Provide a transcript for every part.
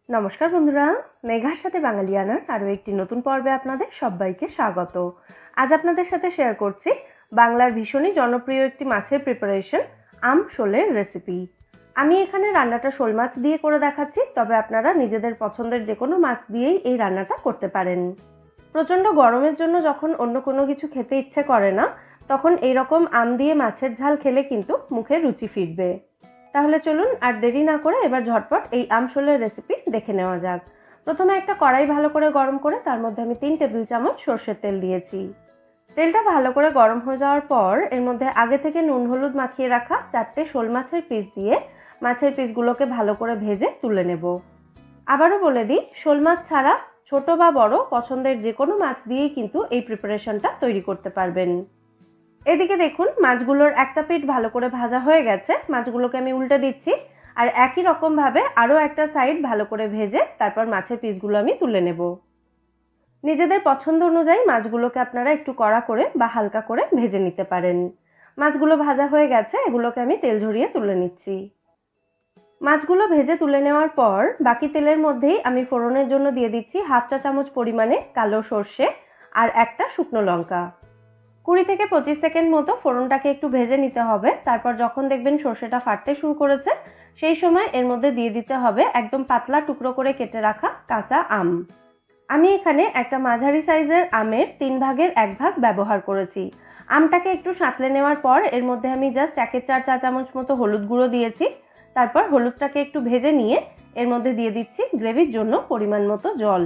নমস্কার বন্ধুরা, মেঘার সাথে বাঙালিয়ানার আরও একটি নতুন পর্বে আপনাদের সবাইকে স্বাগত। আজ আপনাদের সাথে শেয়ার করছি বাংলার ভীষণই জনপ্রিয় একটি মাছের প্রিপারেশন, আম শোলের রেসিপি। আমি এখানে রান্নাটা শোল মাছ দিয়ে করে দেখাচ্ছি, তবে আপনারা নিজেদের পছন্দের যে কোনো মাছ দিয়েই এই রান্নাটা করতে পারেন। প্রচণ্ড গরমের জন্য যখন অন্য কোনো কিছু খেতে ইচ্ছে করে না, তখন এইরকম আম দিয়ে মাছের ঝাল খেলে কিন্তু মুখে রুচি ফিরবে। তাহলে চলুন আর দেরি না করে এবার ঝটপট এই আম শোলের রেসিপি দেখে নেওয়া যাক। প্রথমে একটা কড়াই ভালো করে গরম করে তার মধ্যে আমি 3 টেবিল চামচ সর্ষের তেল দিয়েছি। তেলটা ভালো করে গরম হয়ে যাওয়ার পর এর মধ্যে আগে থেকে নুন হলুদ মাখিয়ে রাখা 4টে শোল মাছের পিস দিয়ে মাছের পিসগুলোকে ভালো করে ভেজে তুলে নেব। আবারও বলে দিই, শোল মাছ ছাড়া ছোট বা বড় পছন্দের যে কোনো মাছ দিয়েই কিন্তু এই প্রিপারেশনটা তৈরি করতে পারবেন। এদিকে দেখুন, মাছগুলোর একটা পিঠ ভালো করে ভাজা হয়ে গেছে। মাছগুলোকে আমি উল্টে দিচ্ছি আর একই রকমভাবে আরও একটা সাইড ভালো করে ভেজে তারপর মাছের পিসগুলো আমি তুলে নেব। নিজেদের পছন্দ অনুযায়ী মাছগুলোকে আপনারা একটু কড়া করে বা হালকা করে ভেজে নিতে পারেন। মাছগুলো ভাজা হয়ে গেছে, এগুলোকে আমি তেল ঝরিয়ে তুলে নিচ্ছি। মাছগুলো ভেজে তুলে নেওয়ার পর বাকি তেলের মধ্যেই আমি ফোড়নের জন্য দিয়ে দিচ্ছি 1/2 চা চামচ পরিমাণে কালো সর্ষে আর একটা শুকনো লঙ্কা। 20 থেকে 25 সেকেন্ড মতো ফোড়নটাকে একটু ভেজে নিতে হবে। তারপর যখন দেখবেন সর্ষেটা ফাটতে শুরু করেছে, সেই সময় এর মধ্যে দিয়ে দিতে হবে একদম পাতলা টুকরো করে কেটে রাখা কাঁচা আম। আমি এখানে একটা মাঝারি সাইজের আমের 3 ভাগের 1 ভাগ ব্যবহার করেছি। আমটাকে একটু সাঁতলে নেওয়ার পর এর মধ্যে আমি জাস্ট 1/4 চা চামচ মতো হলুদ গুঁড়ো দিয়েছি। তারপর হলুদটাকে একটু ভেজে নিয়ে এর মধ্যে দিয়ে দিচ্ছি গ্রেভির জন্য পরিমাণ মতো জল।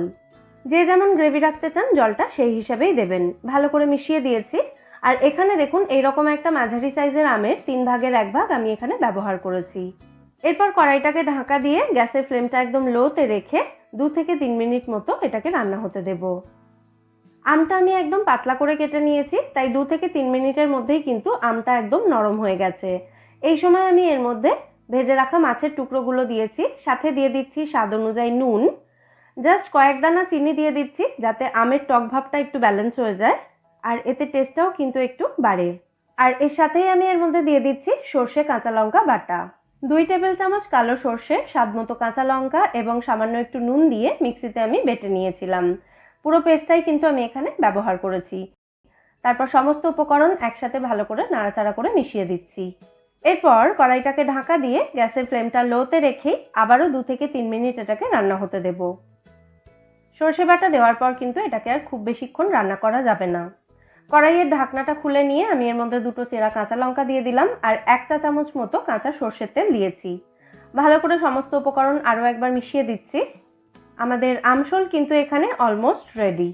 যে যেমন গ্রেভি রাখতে চান জলটা সেই হিসাবেই দেবেন। ভালো করে মিশিয়ে দিয়েছি। আর এখানে দেখুন, এইরকম একটা মাঝারি সাইজের আমের 3 ভাগের 1 ভাগ আমি এখানে ব্যবহার করেছি। এরপর কড়াইটাকে ঢাকা দিয়ে গ্যাসের ফ্লেমটা একদম লোতে রেখে 2 থেকে 3 মিনিট মতো এটাকে রান্না হতে দেব। আমটা আমি একদম পাতলা করে কেটে নিয়েছি, তাই 2 থেকে 3 মিনিটের মধ্যেই কিন্তু আমটা একদম নরম হয়ে গেছে। এই সময় আমি এর মধ্যে ভেজে রাখা মাছের টুকরোগুলো দিয়েছি, সাথে দিয়ে দিচ্ছি স্বাদ অনুযায়ী নুন, জাস্ট কয়েক দানা চিনি দিয়ে দিচ্ছি যাতে আমের টক ভাবটা একটু ব্যালেন্স হয়ে যায় আর এতে টেস্টটাও কিন্তু একটু বাড়ে। আর এর সাথেই আমি এর মধ্যে দিয়ে দিচ্ছি সর্ষে কাঁচা লঙ্কা বাটা। 2 টেবিল চামচ কালো সর্ষে, স্বাদ মতো কাঁচা লঙ্কা এবং সামান্য একটু নুন দিয়ে মিক্সিতে আমি বেটে নিয়েছিলাম। পুরো পেস্টটাই কিন্তু আমি এখানে ব্যবহার করেছি। তারপর সমস্ত উপকরণ একসাথে ভালো করে নাড়াচাড়া করে মিশিয়ে দিচ্ছি। এরপর কড়াইটাকে ঢাকা দিয়ে গ্যাসের ফ্লেমটা লোতে রেখেই আবারও 2 থেকে 3 মিনিট এটাকে রান্না হতে দেব। সর্ষে বাটা দেওয়ার পর কিন্তু এটাকে আর খুব বেশিক্ষণ রান্না করা যাবে না। কড়াইয়ের ঢাকনাটা খুলে নিয়ে আমি এর মধ্যে 2টো চেরা কাঁচা লঙ্কা দিয়ে দিলাম আর 1 চা চামচ মতো কাঁচা সর্ষের তেল দিয়েছি। ভালো করে সমস্ত উপকরণ আরও একবার মিশিয়ে দিচ্ছি। আমাদের আমশোল কিন্তু এখানে অলমোস্ট রেডি।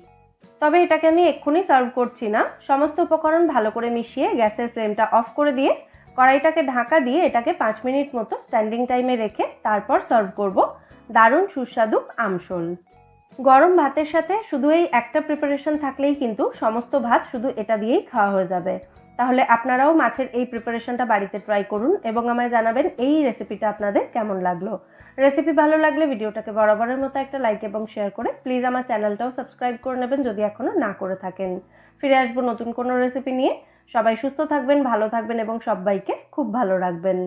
তবে এটাকে আমি এক্ষুনি সার্ভ করছি না। সমস্ত উপকরণ ভালো করে মিশিয়ে গ্যাসের ফ্লেমটা অফ করে দিয়ে কড়াইটাকে ঢাকা দিয়ে এটাকে 5 মিনিট মতো স্ট্যান্ডিং টাইমে রেখে তারপর সার্ভ করব দারুণ সুস্বাদু আমশোল। গরম ভাতের সাথে শুধু এই একটা প্রিপারেশন থাকলেই কিন্তু সমস্ত ভাত শুধু এটা দিয়েই খাওয়া হয়ে যাবে। তাহলে আপনারাও মাছের এই প্রিপারেশনটা বাড়িতে ট্রাই করুন এবং আমায় জানাবেন এই রেসিপিটা আপনাদের কেমন লাগলো। রেসিপি ভালো লাগলে ভিডিওটাকে বরাবরের মতো একটা লাইক এবং শেয়ার করে প্লিজ আমার চ্যানেলটাও সাবস্ক্রাইব করে নেবেন যদি এখনও না করে থাকেন। ফিরে আসবো নতুন কোনো রেসিপি নিয়ে। সবাই সুস্থ থাকবেন, ভালো থাকবেন এবং সবাইকে খুব ভালো রাখবেন।